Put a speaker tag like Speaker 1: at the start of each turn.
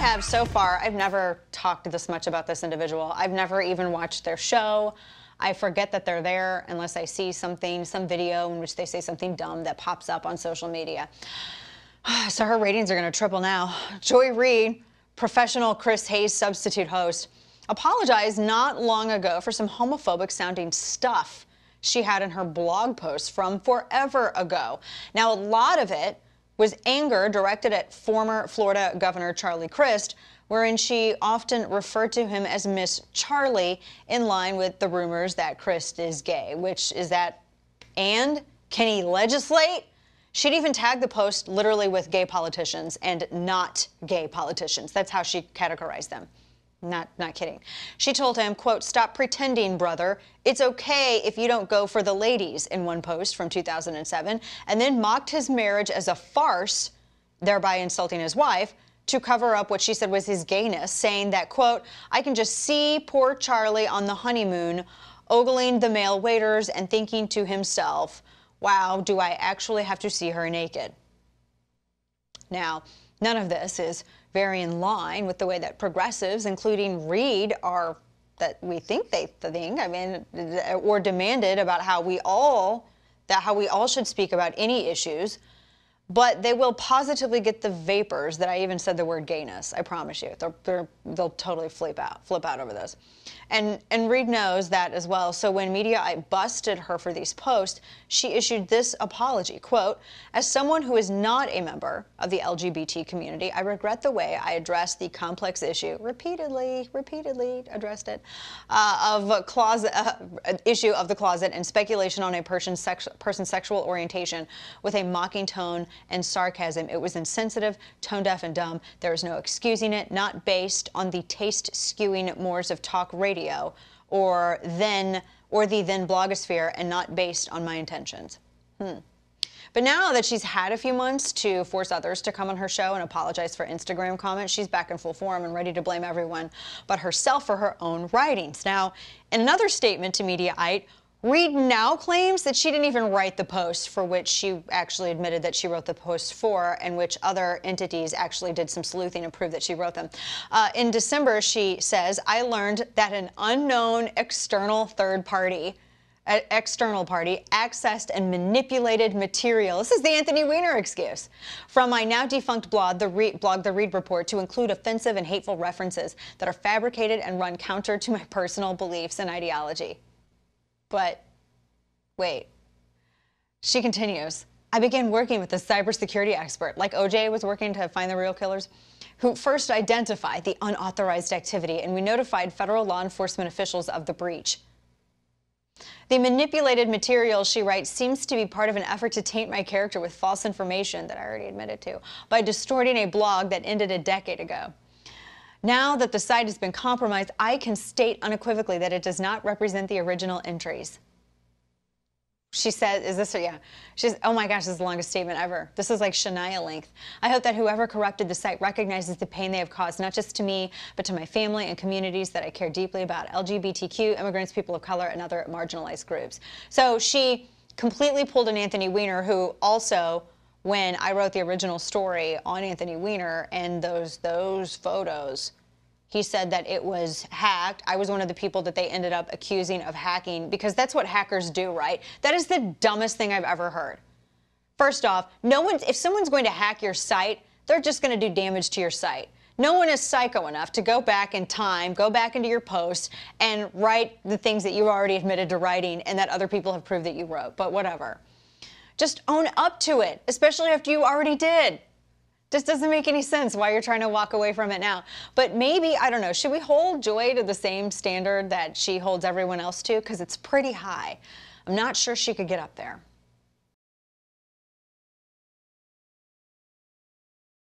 Speaker 1: have so far, I've never talked this much about this individual. I've never even watched their show. I forget that they're there unless I see something, some video in which they say something dumb that pops up on social media. So her ratings are going to triple now. Joy Reid, professional Chris Hayes substitute host, apologized not long ago for some homophobic sounding stuff she had in her blog post from forever ago. Now, a lot of it was anger directed at former Florida Governor Charlie Crist, wherein she often referred to him as Miss Charlie, in line with the rumors that Crist is gay, which is that, and can he legislate? She'd even tagged the post literally with gay politicians and not gay politicians. That's how she categorized them. Not kidding. She told him, quote, "Stop pretending, brother. It's okay if you don't go for the ladies," in one post from 2007, and then mocked his marriage as a farce, thereby insulting his wife, to cover up what she said was his gayness, saying that, quote, "I can just see poor Charlie on the honeymoon, ogling the male waiters and thinking to himself, wow, do I actually have to see her naked?" Now, none of this is very in line with the way that progressives, including Reid, are, that we think they think, I mean, or demanded about how we all should speak about any issues. But they will positively get the vapors that I even said the word gayness. I promise you, they'll totally flip out over this. And Reid knows that as well. So when media busted her for these posts, she issued this apology, quote, "As someone who is not a member of the LGBT community, I regret the way I addressed the complex issue," repeatedly addressed it, issue of the closet and speculation on a person's sexual orientation with a mocking tone and sarcasm. It was insensitive, tone deaf, and dumb. There is no excusing it, not based on the taste-skewing mores of talk radio or the then blogosphere, and not based on my intentions. But now that she's had a few months to force others to come on her show and apologize for Instagram comments, she's back in full form and ready to blame everyone but herself for her own writings. Now, in another statement to Mediaite, Reid now claims that she didn't even write the post, for which she actually admitted that she wrote the post for, and which other entities actually did some sleuthing and proved that she wrote them. In December, she says, "I learned that an unknown external party accessed and manipulated material." This is the Anthony Weiner excuse. "From my now defunct blog, the Reid Report, to include offensive and hateful references that are fabricated and run counter to my personal beliefs and ideology." But wait, she continues, "I began working with a cybersecurity expert, like OJ was working to find the real killers, who first identified the unauthorized activity, and we notified federal law enforcement officials of the breach. The manipulated material," she writes, "seems to be part of an effort to taint my character with false information that I already admitted to, by distorting a blog that ended a decade ago. Now that the site has been compromised, I can state unequivocally that it does not represent the original entries." She said, is this her? Yeah. She's, oh my gosh, this is the longest statement ever. This is like Shania length. "I hope that whoever corrupted the site recognizes the pain they have caused, not just to me, but to my family and communities that I care deeply about, LGBTQ, immigrants, people of color, and other marginalized groups." So she completely pulled an Anthony Weiner, who also, when I wrote the original story on Anthony Weiner and those photos, he said that it was hacked. I was one of the people that they ended up accusing of hacking, because that's what hackers do, right? That is the dumbest thing I've ever heard. First off, if someone's going to hack your site, they're just going to do damage to your site. No one is psycho enough to go back in time, go back into your posts, and write the things that you already admitted to writing and that other people have proved that you wrote. But whatever. Just own up to it, especially after you already did. Just doesn't make any sense why you're trying to walk away from it now. But maybe, I don't know, should we hold Joy to the same standard that she holds everyone else to? Because it's pretty high. I'm not sure she could get up there.